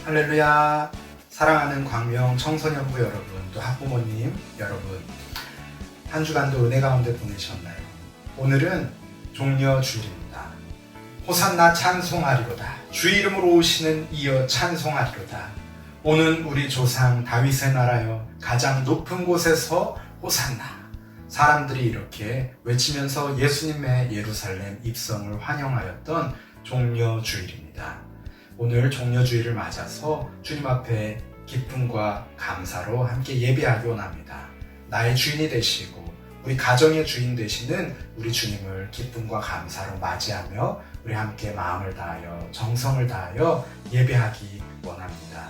할렐루야. 사랑하는 광명 청소년부 여러분, 또 학부모님 여러분, 한 주간도 은혜 가운데 보내셨나요? 오늘은 종려 주일입니다. 호산나 찬송하리로다. 주 이름으로 오시는 이여 찬송하리로다. 오는 우리 조상 다윗의 나라여 가장 높은 곳에서 호산나. 사람들이 이렇게 외치면서 예수님의 예루살렘 입성을 환영하였던 종려 주일입니다. 오늘 종려 주일을 맞아서 주님 앞에 기쁨과 감사로 함께 예배하기 원합니다. 나의 주인이 되시고 우리 가정의 주인 되시는 우리 주님을 기쁨과 감사로 맞이하며 우리 함께 마음을 다하여 정성을 다하여 예배하기 원합니다.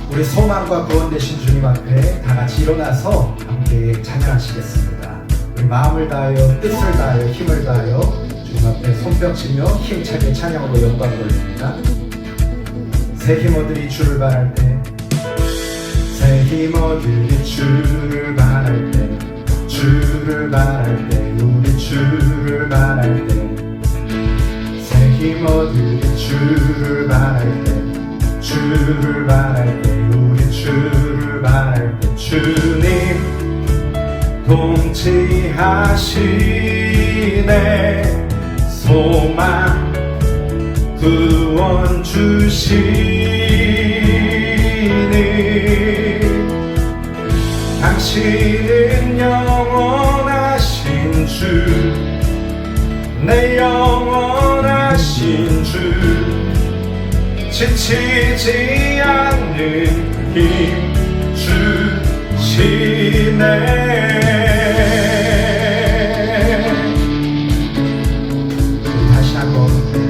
우리 소망과 구원 되신 주님 앞에 다 같이 일어나서 함께 찬양하시겠습니다. 우리 마음을 다하여 뜻을 다하여 힘을 다하여 주님 앞에 손뼉치며 힘차게 찬양으로 영광 돌립니다. 새 힘어들이 주를 바랄 때, 새 힘어들이 주를 바랄 때, 주를 바랄 때, 우리 주를 바랄 때, 새 힘어들이 주를 바랄 때, 주를 바랄 때, 우리 주를 바랄 때, 주님 통치하시네. 소망 구원 주시니 당신은 영원하신 주, 내 영원하신 주, 지치지 않는 힘 주시네.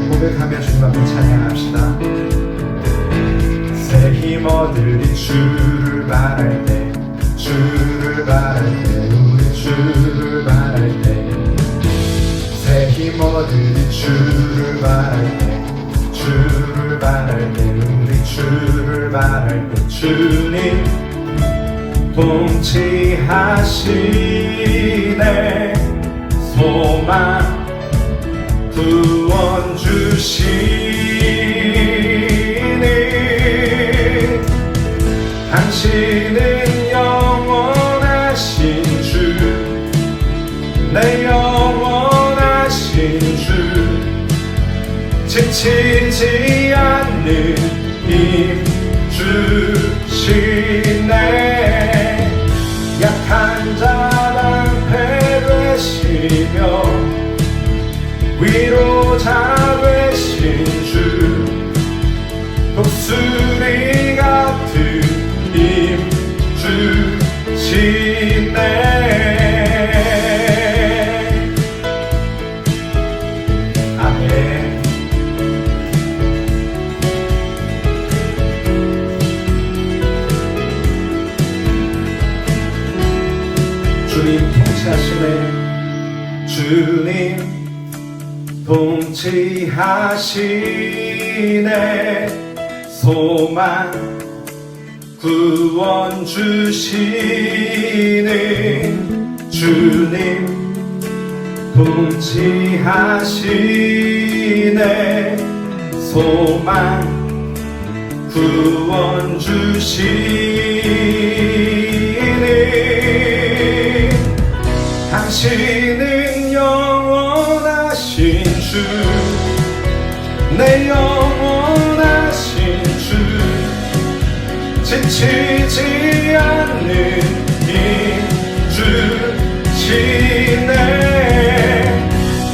고백하며 주님 앞에 찬양합시다. 새 힘어들이 주를 바랄 때, 주를 바랄 때, 우리 주를 바랄 때, 새 힘어들이 주를 바랄 때, 주를 바랄 때, 우리 주를 바랄 때, 주님 통치하시네. 소망 구원 주시니 당신은 영원하신 주, 내 영원하신 주, 지치지 않는 힘 주시네. 약한 자 방패 되시며 위로자 되신 주, 독수리 같은 힘 주시네. 아멘. 주님 통치하시네. 주님 통치하시네. 소망 구원 주시는 주님 통치하시네. 소망 구원 주시는 당신은 영원하신 주, 내 영원하신 주, 지치지 않는 힘 주시네.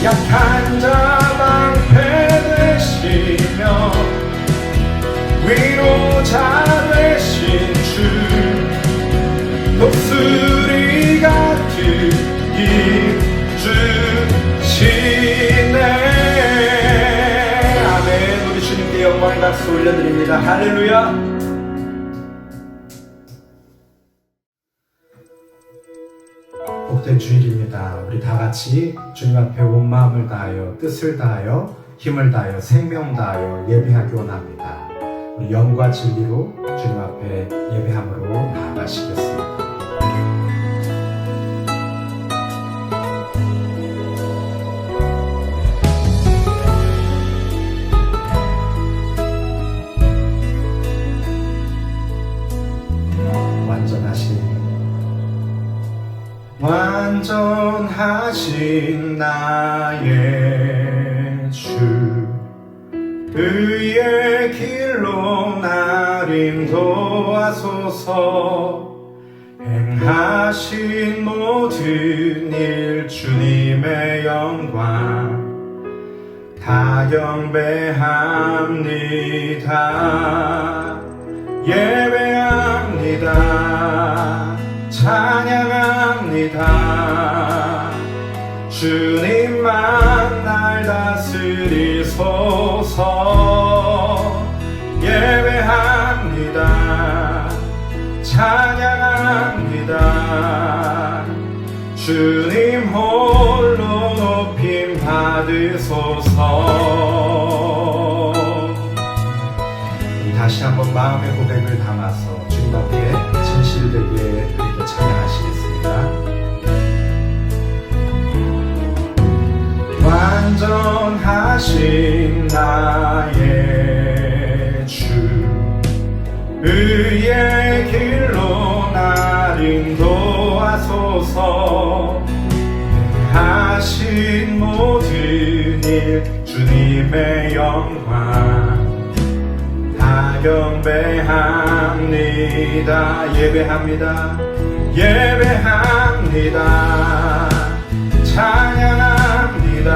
약한 자 방패 되시며 위로자 되신 주, 독수리 같은 힘 주시네. 아멘. 우리 주님께 영광의 박수 올려드립니다. 할렐루야. 복된 주일입니다. 우리 다 같이 주님 앞에 온 마음을 다하여 뜻을 다하여 힘을 다하여 생명 다하여 예배하기 원합니다. 우리 영과 진리로 주님 앞에 예배함으로 나아가시겠습니다. 완전하신 나의 주, 의의 길로 날 인도하소서. 행하신 모든 일 주님의 영광 다 경배합니다. 예배합니다. 찬양합니다. 주님만 날 다스리소서. 예배합니다. 찬양합니다. 주님 홀로 높임 받으소서. 다시 한번 마음의 고백을 담아서 주님 앞에 진실되게 그리고 찬양하시겠습니다. 완전하신 나의 주, 의의 길로 날 인도하소서. 하신 모든 일 주님의 영광 다 경배합니다. 예배합니다. 예배합니다. 찬양합니다.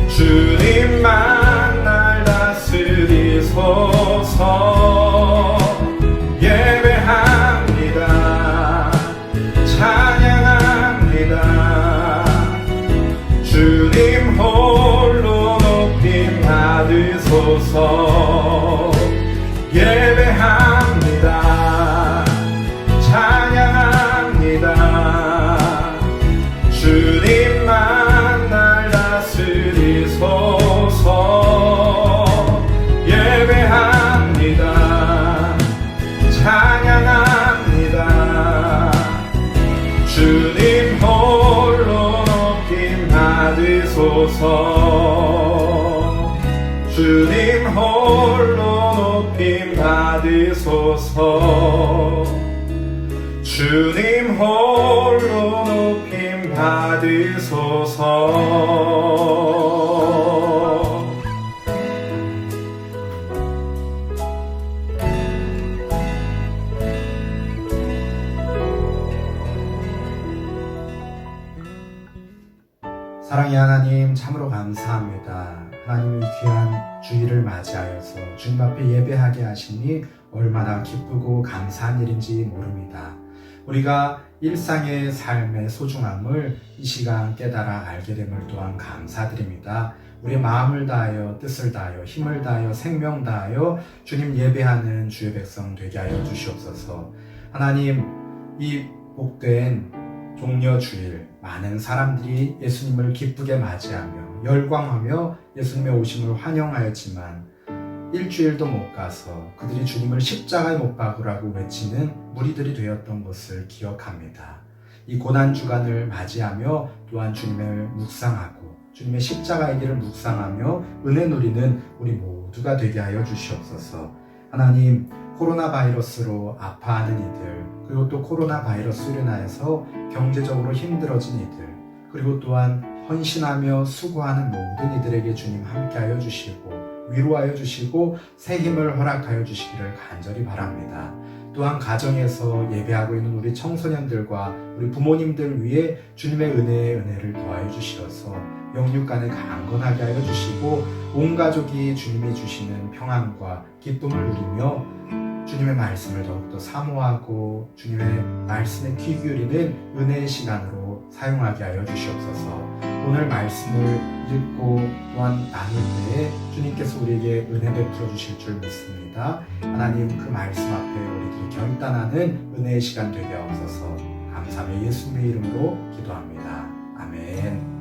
주님만 날 다스리소서. 예배합니다. 찬양합니다. 주님 홀로 높임 받으소서. 예배합니다. 찬양합니다. 주님만 날 다스리소서. 예배합니다. 찬양합니다. 주님 홀로 높임 받으소서. 주님 홀로 높임 받으소서. 주님 홀로 높임 받으소서. 사랑의 하나님, 참으로 감사합니다. 하나님, 이 귀한 주일을 맞이하여서 주님 앞에 예배하게 하시니 얼마나 기쁘고 감사한 일인지 모릅니다. 우리가 일상의 삶의 소중함을 이 시간 깨달아 알게 됨을 또한 감사드립니다. 우리의 마음을 다하여 뜻을 다하여 힘을 다하여 생명 다하여 주님 예배하는 주의 백성 되게 하여 주시옵소서. 하나님, 이 복된 종려 주일 많은 사람들이 예수님을 기쁘게 맞이하며 열광하며 예수님의 오심을 환영하였지만 일주일도 못 가서 그들이 주님을 십자가에 못 박으라고 외치는 무리들이 되었던 것을 기억합니다. 이 고난주간을 맞이하며 또한 주님을 묵상하고 주님의 십자가의 길을 묵상하며 은혜 누리는 우리 모두가 되게 하여 주시옵소서. 하나님, 코로나 바이러스로 아파하는 이들, 그리고 또 코로나 바이러스로 인하여서 경제적으로 힘들어진 이들, 그리고 또한 헌신하며 수고하는 모든 이들에게 주님 함께하여 주시고 위로하여 주시고 새 힘을 허락하여 주시기를 간절히 바랍니다. 또한 가정에서 예배하고 있는 우리 청소년들과 우리 부모님들 위해 주님의 은혜를 더하여 주시어서 영육간에 강건하게 하여 주시고 온 가족이 주님이 주시는 평안과 기쁨을 누리며 주님의 말씀을 더욱더 사모하고 주님의 말씀에 귀 기울이는 은혜의 시간으로 사용하게 하여 주시옵소서. 오늘 말씀을 읽고 또한 나눌 때에 주님께서 우리에게 은혜 베풀어 주실 줄 믿습니다. 하나님, 그 말씀 앞에 우리들이 결단하는 은혜의 시간 되게 하옵소서. 감사하며 예수님의 이름으로 기도합니다. 아멘.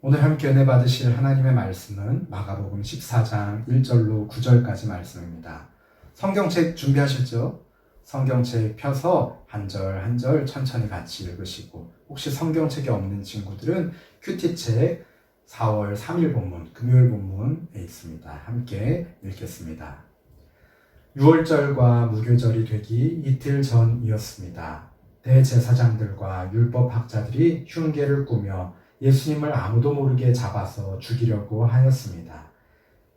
오늘 함께 은혜 받으실 하나님의 말씀은 마가복음 14장 1절로 9절까지 말씀입니다. 성경책 준비하셨죠? 성경책 펴서 한 절 한 절 천천히 같이 읽으시고, 혹시 성경책이 없는 친구들은 큐티책 4월 3일 본문, 금요일 본문에 있습니다. 함께 읽겠습니다. 유월절과 무교절이 되기 이틀 전이었습니다. 대제사장들과 율법학자들이 흉계를 꾸며 예수님을 아무도 모르게 잡아서 죽이려고 하였습니다.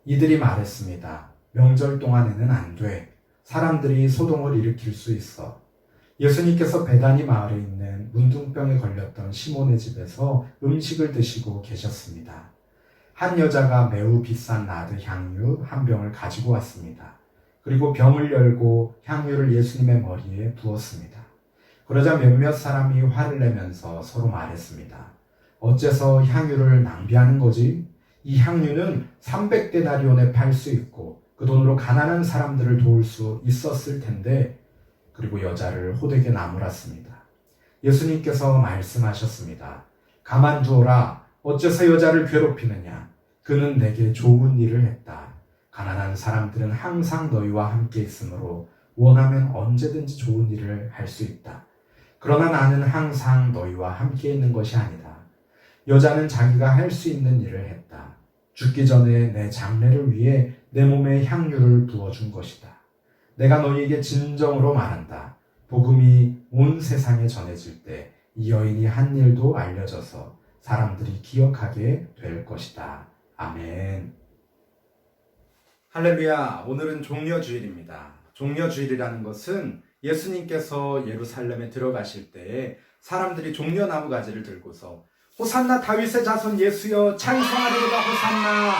이들이 말했습니다. 명절 동안에는 안 돼. 사람들이 소동을 일으킬 수 있어. 예수님께서 베다니 마을에 있는 문둥병에 걸렸던 시몬의 집에서 음식을 드시고 계셨습니다. 한 여자가 매우 비싼 나드 향유 한 병을 가지고 왔습니다. 그리고 병을 열고 향유를 예수님의 머리에 부었습니다. 그러자 몇몇 사람이 화를 내면서 서로 말했습니다. 어째서 향유를 낭비하는 거지? 이 향유는 300데나리온에 팔 수 있고 그 돈으로 가난한 사람들을 도울 수 있었을 텐데. 그리고 여자를 호되게 나무랐습니다. 예수님께서 말씀하셨습니다. 가만두어라. 어째서 여자를 괴롭히느냐? 그는 내게 좋은 일을 했다. 가난한 사람들은 항상 너희와 함께 있으므로 원하면 언제든지 좋은 일을 할 수 있다. 그러나 나는 항상 너희와 함께 있는 것이 아니다. 여자는 자기가 할 수 있는 일을 했다. 죽기 전에 내 장례를 위해 내 몸에 향유를 부어준 것이다. 내가 너희에게 진정으로 말한다. 복음이 온 세상에 전해질 때 이 여인이 한 일도 알려져서 사람들이 기억하게 될 것이다. 아멘. 할렐루야. 오늘은 종려주일입니다. 종려주일이라는 것은 예수님께서 예루살렘에 들어가실 때에 사람들이 종려나무 가지를 들고서 호산나 다윗의 자손 예수여 찬송하리로다 호산나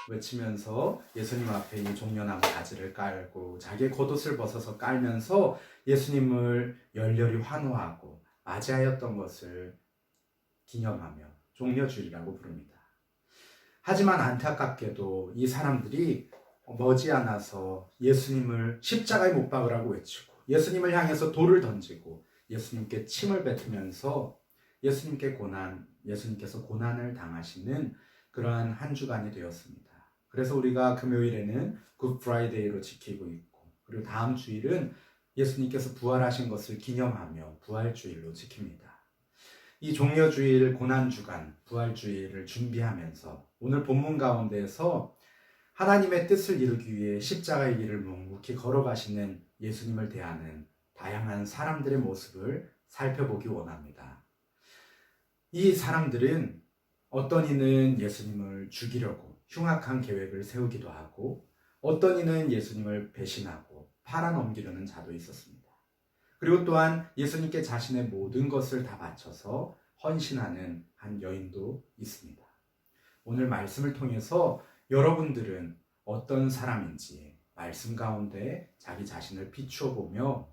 외치면서 예수님 앞에 이 종려나무 가지를 깔고 자기의 겉옷을 벗어서 깔면서 예수님을 열렬히 환호하고 맞이하였던 것을 기념하며 종려주일이라고 부릅니다. 하지만 안타깝게도 이 사람들이 머지않아서 예수님을 십자가에 못 박으라고 외치고 예수님을 향해서 돌을 던지고 예수님께 침을 뱉으면서 예수님께서 고난을 당하시는 그러한 한 주간이 되었습니다. 그래서 우리가 금요일에는 굿 프라이데이로 지키고 있고, 그리고 다음 주일은 예수님께서 부활하신 것을 기념하며 부활주일로 지킵니다. 이 종려주일, 고난주간, 부활주일을 준비하면서 오늘 본문 가운데에서 하나님의 뜻을 이루기 위해 십자가의 길을 묵묵히 걸어가시는 예수님을 대하는 다양한 사람들의 모습을 살펴보기 원합니다. 이 사람들은 어떤 이는 예수님을 죽이려고 흉악한 계획을 세우기도 하고, 어떤 이는 예수님을 배신하고 팔아넘기려는 자도 있었습니다. 그리고 또한 예수님께 자신의 모든 것을 다 바쳐서 헌신하는 한 여인도 있습니다. 오늘 말씀을 통해서 여러분들은 어떤 사람인지 말씀 가운데 자기 자신을 비추어 보며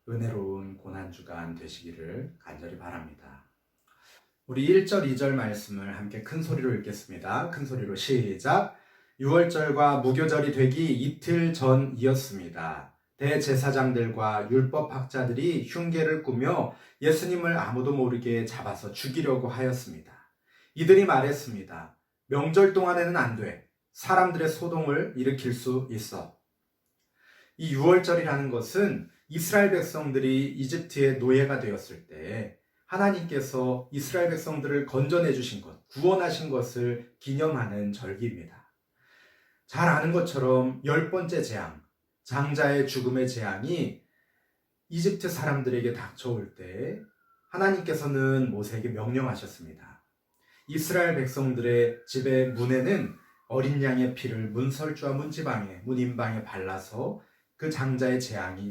은혜로운 고난주간 되시기를 간절히 바랍니다. 우리 1절, 2절 말씀을 함께 큰 소리로 읽겠습니다. 큰 소리로 시작! 유월절과 무교절이 되기 이틀 전이었습니다. 대제사장들과 율법학자들이 흉계를 꾸며 예수님을 아무도 모르게 잡아서 죽이려고 하였습니다. 이들이 말했습니다. 명절 동안에는 안 돼. 사람들의 소동을 일으킬 수 있어. 이 유월절이라는 것은 이스라엘 백성들이 이집트의 노예가 되었을 때 하나님께서 이스라엘 백성들을 건져내 주신 것, 구원하신 것을 기념하는 절기입니다. 잘 아는 것처럼 10번째 재앙, 장자의 죽음의 재앙이 이집트 사람들에게 닥쳐올 때 하나님께서는 모세에게 명령하셨습니다. 이스라엘 백성들의 집의 문에는 어린 양의 피를 문설주와 문지방에, 문인방에 발라서 그 장자의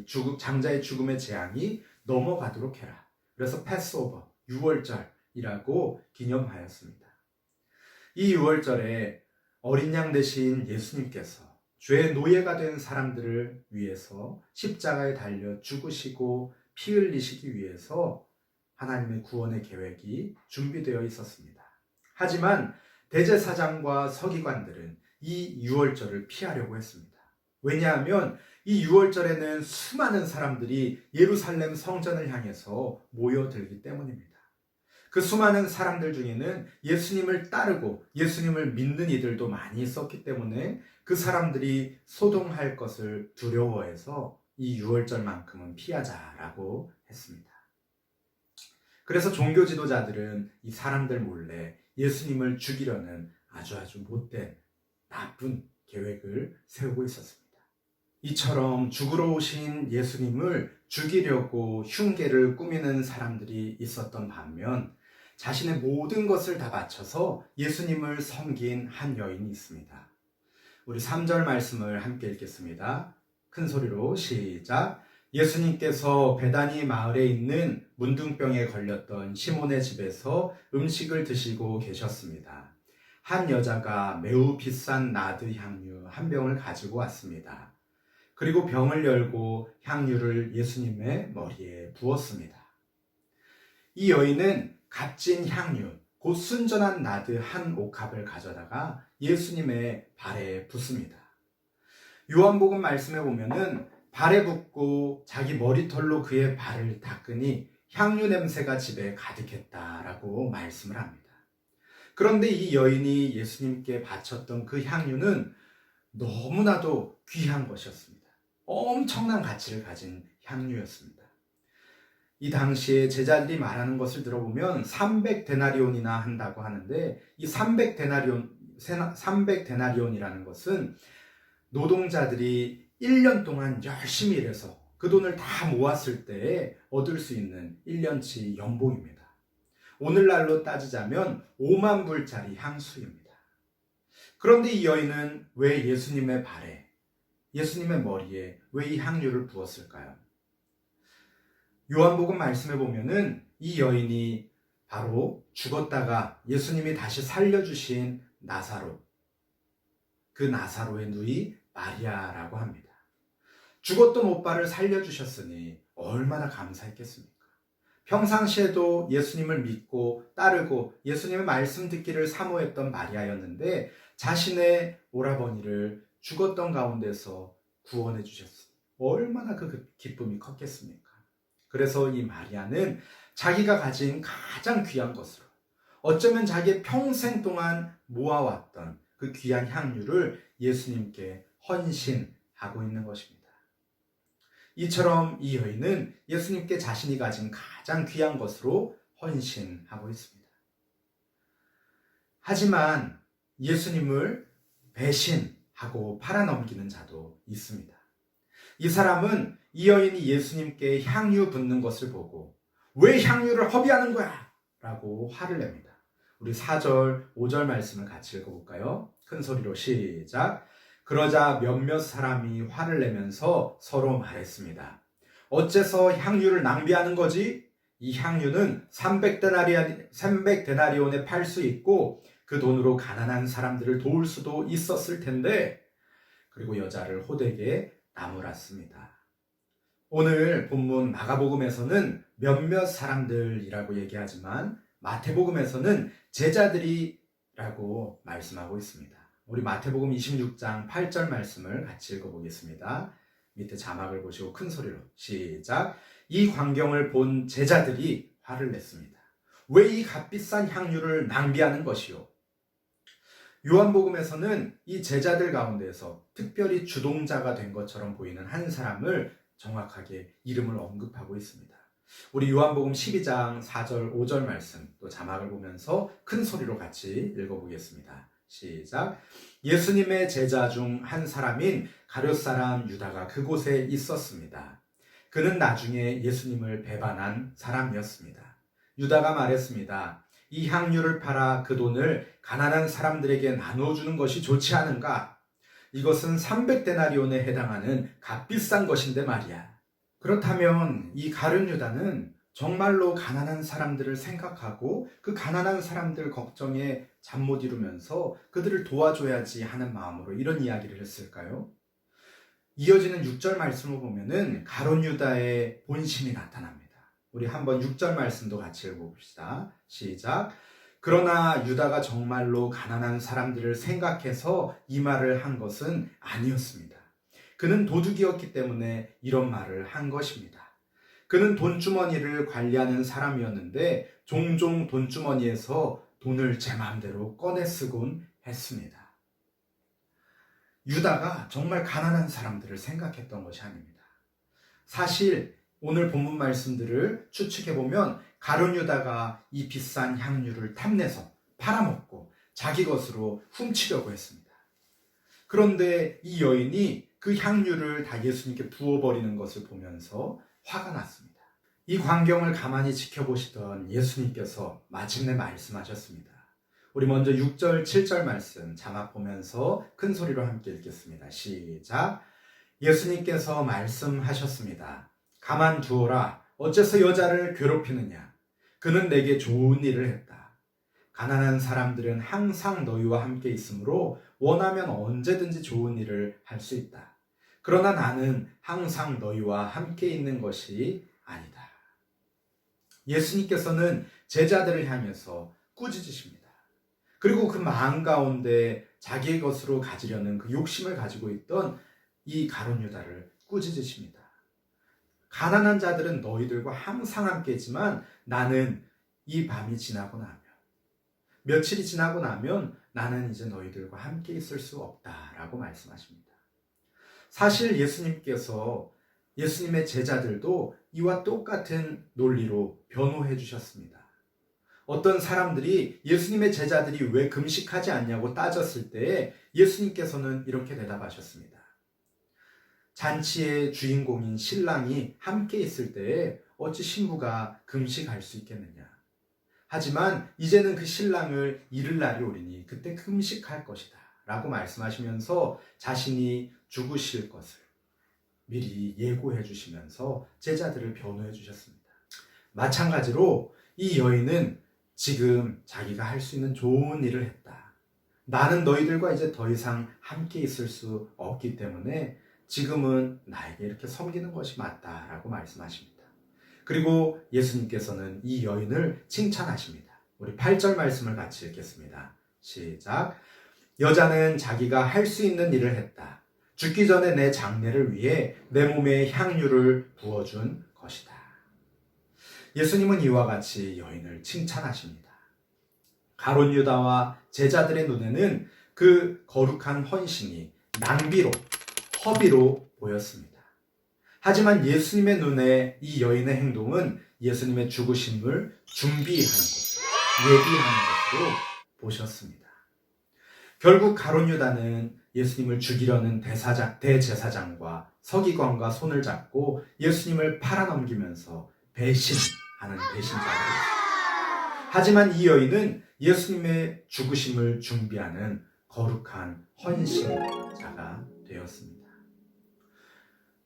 죽음의 재앙이 넘어가도록 해라. 그래서 패스오버, 유월절이라고 기념하였습니다. 이 유월절에 어린 양 대신 예수님께서 죄의 노예가 된 사람들을 위해서 십자가에 달려 죽으시고 피 흘리시기 위해서 하나님의 구원의 계획이 준비되어 있었습니다. 하지만 대제사장과 서기관들은 이 유월절을 피하려고 했습니다. 왜냐하면 이 유월절에는 수많은 사람들이 예루살렘 성전을 향해서 모여들기 때문입니다. 그 수많은 사람들 중에는 예수님을 따르고 예수님을 믿는 이들도 많이 있었기 때문에 그 사람들이 소동할 것을 두려워해서 이 유월절만큼은 피하자라고 했습니다. 그래서 종교 지도자들은 이 사람들 몰래 예수님을 죽이려는 아주 못된 나쁜 계획을 세우고 있었습니다. 이처럼 죽으러 오신 예수님을 죽이려고 흉계를 꾸미는 사람들이 있었던 반면 자신의 모든 것을 다 바쳐서 예수님을 섬긴 한 여인이 있습니다. 우리 3절 말씀을 함께 읽겠습니다. 큰 소리로 시작. 예수님께서 베다니 마을에 있는 문둥병에 걸렸던 시몬의 집에서 음식을 드시고 계셨습니다. 한 여자가 매우 비싼 나드 향유 한 병을 가지고 왔습니다. 그리고 병을 열고 향유를 예수님의 머리에 부었습니다. 이 여인은 값진 향유, 곧 순전한 나드 한 옥합을 가져다가 예수님의 발에 붓습니다. 요한복음 말씀에 보면은 발에 붓고 자기 머리털로 그의 발을 닦으니 향유 냄새가 집에 가득했다라고 말씀을 합니다. 그런데 이 여인이 예수님께 바쳤던 그 향유는 너무나도 귀한 것이었습니다. 엄청난 가치를 가진 향유였습니다. 이 당시에 제자들이 말하는 것을 들어보면 300데나리온이나 한다고 하는데 이 300데나리온이라는 것은 노동자들이 1년 동안 열심히 일해서 그 돈을 다 모았을 때 얻을 수 있는 1년치 연봉입니다. 오늘날로 따지자면 5만 불짜리 향수입니다. 그런데 이 여인은 왜 예수님의 발에, 예수님의 머리에 왜 이 향유를 부었을까요? 요한복음 말씀에 보면은 이 여인이 바로 죽었다가 예수님이 다시 살려주신 나사로, 그 나사로의 누이 마리아라고 합니다. 죽었던 오빠를 살려주셨으니 얼마나 감사했겠습니까? 평상시에도 예수님을 믿고 따르고 예수님의 말씀 듣기를 사모했던 마리아였는데 자신의 오라버니를 죽었던 가운데서 구원해 주셨으니 얼마나 그 기쁨이 컸겠습니까? 그래서 이 마리아는 자기가 가진 가장 귀한 것으로 어쩌면 자기의 평생 동안 모아왔던 그 귀한 향유를 예수님께 헌신하고 있는 것입니다. 이처럼 이 여인은 예수님께 자신이 가진 가장 귀한 것으로 헌신하고 있습니다. 하지만 예수님을 배신하고 팔아넘기는 자도 있습니다. 이 사람은 이 여인이 예수님께 향유 붓는 것을 보고 왜 향유를 허비하는 거야? 라고 화를 냅니다. 우리 4절, 5절 말씀을 같이 읽어볼까요? 큰 소리로 시작. 그러자 몇몇 사람이 화를 내면서 서로 말했습니다. 어째서 향유를 낭비하는 거지? 이 향유는 300데나리온에 팔 수 있고 그 돈으로 가난한 사람들을 도울 수도 있었을 텐데. 그리고 여자를 호되게 나무랐습니다. 오늘 본문 마가복음에서는 몇몇 사람들이라고 얘기하지만 마태복음에서는 제자들이라고 말씀하고 있습니다. 우리 마태복음 26장 8절 말씀을 같이 읽어보겠습니다. 밑에 자막을 보시고 큰 소리로 시작. 이 광경을 본 제자들이 화를 냈습니다. 왜 이 값비싼 향유를 낭비하는 것이요? 요한복음에서는 이 제자들 가운데서 특별히 주동자가 된 것처럼 보이는 한 사람을 정확하게 이름을 언급하고 있습니다. 우리 요한복음 12장 4절 5절 말씀 또 자막을 보면서 큰 소리로 같이 읽어보겠습니다. 시작. 예수님의 제자 중 한 사람인 가룟 사람 유다가 그곳에 있었습니다. 그는 나중에 예수님을 배반한 사람이었습니다. 유다가 말했습니다. 이 향유를 팔아 그 돈을 가난한 사람들에게 나눠주는 것이 좋지 않은가? 이것은 300데나리온에 해당하는 값비싼 것인데 말이야. 그렇다면 이 가룟 유다는 정말로 가난한 사람들을 생각하고 그 가난한 사람들 걱정에 잠 못 이루면서 그들을 도와줘야지 하는 마음으로 이런 이야기를 했을까요? 이어지는 6절 말씀을 보면은 가룟 유다의 본심이 나타납니다. 우리 한번 6절 말씀도 같이 읽어봅시다. 시작. 그러나 유다가 정말로 가난한 사람들을 생각해서 이 말을 한 것은 아니었습니다. 그는 도둑이었기 때문에 이런 말을 한 것입니다. 그는 돈주머니를 관리하는 사람이었는데 종종 돈주머니에서 돈을 제 마음대로 꺼내 쓰곤 했습니다. 유다가 정말 가난한 사람들을 생각했던 것이 아닙니다. 사실 오늘 본문 말씀들을 추측해보면 가룟 유다가 이 비싼 향유를 탐내서 팔아먹고 자기 것으로 훔치려고 했습니다. 그런데 이 여인이 그 향유를 다 예수님께 부어버리는 것을 보면서 화가 났습니다. 이 광경을 가만히 지켜보시던 예수님께서 마침내 말씀하셨습니다. 우리 먼저 6절, 7절 말씀 자막 보면서 큰 소리로 함께 읽겠습니다. 시작. 예수님께서 말씀하셨습니다. 가만두어라. 어째서 여자를 괴롭히느냐? 그는 내게 좋은 일을 했다. 가난한 사람들은 항상 너희와 함께 있으므로 원하면 언제든지 좋은 일을 할 수 있다. 그러나 나는 항상 너희와 함께 있는 것이 아니다. 예수님께서는 제자들을 향해서 꾸짖으십니다. 그리고 그 마음 가운데 자기의 것으로 가지려는 그 욕심을 가지고 있던 이 가룟 유다를 꾸짖으십니다. 가난한 자들은 너희들과 항상 함께 있지만 나는 이 밤이 지나고 나면, 며칠이 지나고 나면 나는 이제 너희들과 함께 있을 수 없다라고 말씀하십니다. 사실 예수님께서 예수님의 제자들도 이와 똑같은 논리로 변호해 주셨습니다. 어떤 사람들이 예수님의 제자들이 왜 금식하지 않냐고 따졌을 때 예수님께서는 이렇게 대답하셨습니다. 잔치의 주인공인 신랑이 함께 있을 때에 어찌 신부가 금식할 수 있겠느냐. 하지만 이제는 그 신랑을 잃을 날이 오리니 그때 금식할 것이다 라고 말씀하시면서 자신이 죽으실 것을 미리 예고해 주시면서 제자들을 변호해 주셨습니다. 마찬가지로 이 여인은 지금 자기가 할 수 있는 좋은 일을 했다. 나는 너희들과 이제 더 이상 함께 있을 수 없기 때문에 지금은 나에게 이렇게 섬기는 것이 맞다라고 말씀하십니다. 그리고 예수님께서는 이 여인을 칭찬하십니다. 우리 8절 말씀을 같이 읽겠습니다. 시작. 여자는 자기가 할 수 있는 일을 했다. 죽기 전에 내 장례를 위해 내 몸에 향유를 부어준 것이다. 예수님은 이와 같이 여인을 칭찬하십니다. 가룟 유다와 제자들의 눈에는 그 거룩한 헌신이 낭비로, 허비로 보였습니다. 하지만 예수님의 눈에 이 여인의 행동은 예수님의 죽으심을 준비하는 것, 예비하는 것으로 보셨습니다. 결국 가룟 유다는 예수님을 죽이려는 대제사장과 서기관과 손을 잡고 예수님을 팔아넘기면서 배신하는 배신자가 되었습니다. 하지만 이 여인은 예수님의 죽으심을 준비하는 거룩한 헌신자가 되었습니다.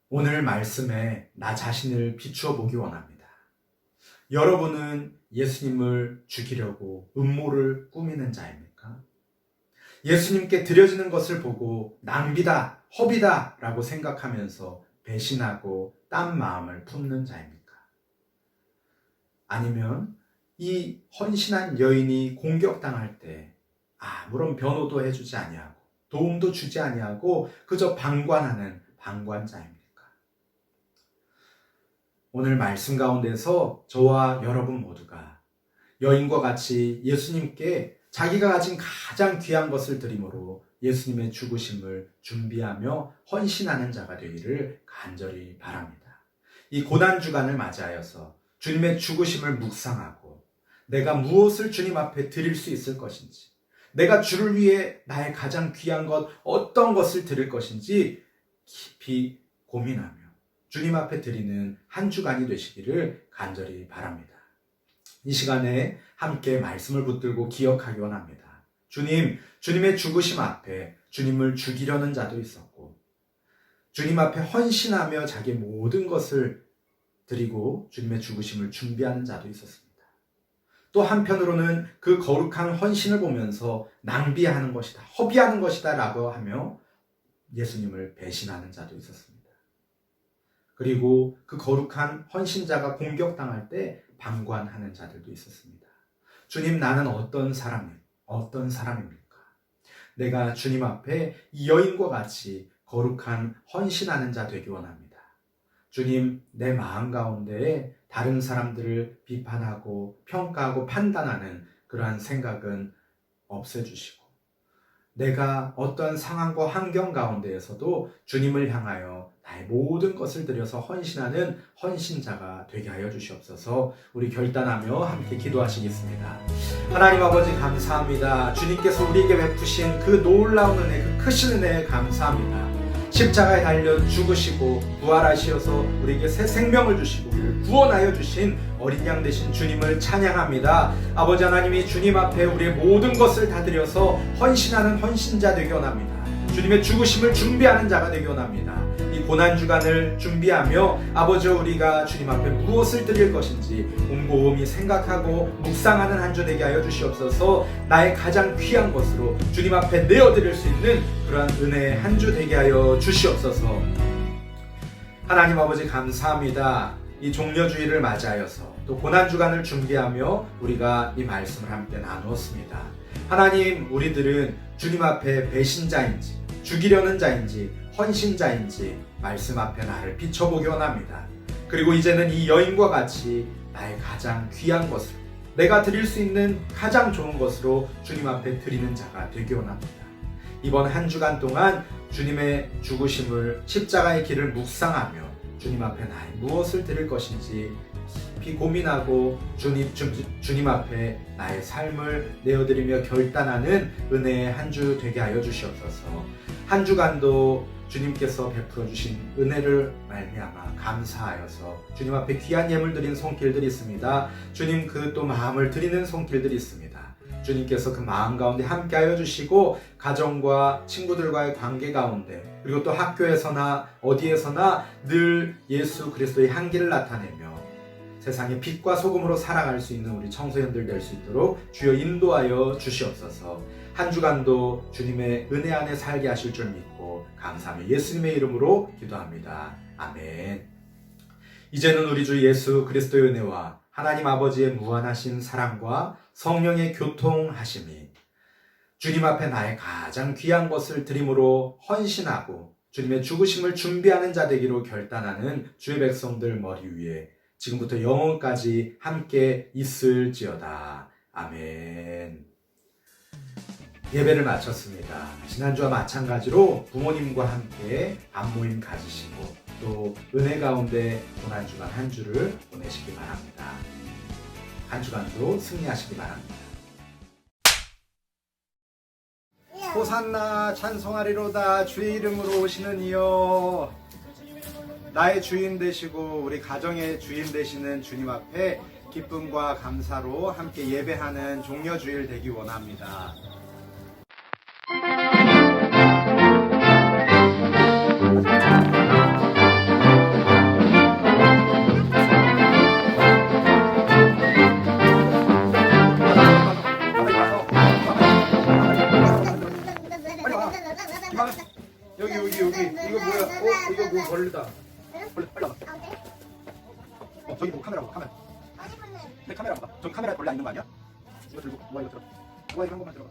오늘 말씀에 나 자신을 비추어 보기 원합니다. 여러분은 예수님을 죽이려고 음모를 꾸미는 자입니까? 예수님께 드려지는 것을 보고 낭비다, 허비다 라고 생각하면서 배신하고 딴 마음을 품는 자입니까? 아니면 이 헌신한 여인이 공격당할 때 아무런 변호도 해주지 아니하고 도움도 주지 아니하고 그저 방관하는 방관자입니까? 오늘 말씀 가운데서 저와 여러분 모두가 여인과 같이 예수님께 자기가 가진 가장 귀한 것을 드림으로 예수님의 죽으심을 준비하며 헌신하는 자가 되기를 간절히 바랍니다. 이 고난주간을 맞이하여서 주님의 죽으심을 묵상하고 내가 무엇을 주님 앞에 드릴 수 있을 것인지, 내가 주를 위해 나의 가장 귀한 것 어떤 것을 드릴 것인지 깊이 고민하며 주님 앞에 드리는 한 주간이 되시기를 간절히 바랍니다. 이 시간에 함께 말씀을 붙들고 기억하기 원합니다. 주님의 죽으심 앞에 주님을 죽이려는 자도 있었고 주님 앞에 헌신하며 자기의 모든 것을 드리고 주님의 죽으심을 준비하는 자도 있었습니다. 또 한편으로는 그 거룩한 헌신을 보면서 낭비하는 것이다, 허비하는 것이다 라고 하며 예수님을 배신하는 자도 있었습니다. 그리고 그 거룩한 헌신자가 공격당할 때 방관하는 자들도 있었습니다. 주님, 나는 어떤 사람입니까? 내가 주님 앞에 이 여인과 같이 거룩한 헌신하는 자 되기 원합니다. 주님, 내 마음 가운데에 다른 사람들을 비판하고 평가하고 판단하는 그러한 생각은 없애주시고 내가 어떤 상황과 환경 가운데에서도 주님을 향하여 나의 모든 것을 들여서 헌신하는 헌신자가 되게 하여 주시옵소서. 우리 결단하며 함께 기도하시겠습니다. 하나님 아버지 감사합니다. 주님께서 우리에게 베푸신 그 놀라운 은혜, 그 크신 은혜에 감사합니다. 십자가에 달려 죽으시고 부활하시어서 우리에게 새 생명을 주시고 우리를 구원하여 주신 어린 양 되신 주님을 찬양합니다. 아버지 하나님이 주님 앞에 우리의 모든 것을 다 드려서 헌신하는 헌신자 되기 원합니다. 주님의 죽으심을 준비하는 자가 되기 원합니다. 이 고난주간을 준비하며 아버지 우리가 주님 앞에 무엇을 드릴 것인지 곰곰이 생각하고 묵상하는 한 주 되게 하여 주시옵소서. 나의 가장 귀한 것으로 주님 앞에 내어드릴 수 있는 그러한 은혜의 한 주 되게 하여 주시옵소서. 하나님 아버지 감사합니다. 이 종려주의를 맞이하여서 또 고난주간을 준비하며 우리가 이 말씀을 함께 나누었습니다. 하나님, 우리들은 주님 앞에 배신자인지 죽이려는 자인지 헌신자인지 말씀 앞에 나를 비춰보기 원합니다. 그리고 이제는 이 여인과 같이 나의 가장 귀한 것으로 내가 드릴 수 있는 가장 좋은 것으로 주님 앞에 드리는 자가 되기 원합니다. 이번 한 주간 동안 주님의 죽으심을 십자가의 길을 묵상하며 주님 앞에 나의 무엇을 드릴 것인지 깊이 고민하고 주님 앞에 나의 삶을 내어드리며 결단하는 은혜의 한 주 되게 하여 주시옵소서. 한 주간도 주님께서 베풀어 주신 은혜를 말미암아 감사하여서 주님 앞에 귀한 예물 드린 손길들이 있습니다. 주님 그 또 마음을 드리는 손길들이 있습니다. 주님께서 그 마음 가운데 함께하여 주시고 가정과 친구들과의 관계 가운데 그리고 또 학교에서나 어디에서나 늘 예수 그리스도의 향기를 나타내며 세상의 빛과 소금으로 살아갈 수 있는 우리 청소년들 될 수 있도록 주여 인도하여 주시옵소서. 한 주간도 주님의 은혜 안에 살게 하실 줄 믿고 감사하며 예수님의 이름으로 기도합니다. 아멘. 이제는 우리 주 예수 그리스도의 은혜와 하나님 아버지의 무한하신 사랑과 성령의 교통하심이 주님 앞에 나의 가장 귀한 것을 드림으로 헌신하고 주님의 죽으심을 준비하는 자 되기로 결단하는 주의 백성들 머리 위에 지금부터 영원까지 함께 있을지어다. 아멘. 예배를 마쳤습니다. 지난주와 마찬가지로 부모님과 함께 밤모임 가지시고 또 은혜 가운데 고난주간 한 주를 보내시기 바랍니다. 한 주간도 승리하시기 바랍니다. 호산나 찬송하리로다. 주의 이름으로 오시는 이여, 나의 주인 되시고 우리 가정의 주인 되시는 주님 앞에 기쁨과 감사로 함께 예배하는 종려주일 되기 원합니다. 여기 이거 뭐야? 이거 뭐 벌레다. 벌레 빨리 와. 저기 뭐 카메라. 내 카메라 봐. 저 카메라에 벌레 안 있는 거 아니야? 이거 들고 이거 들어. 이거 한 번만 들어가.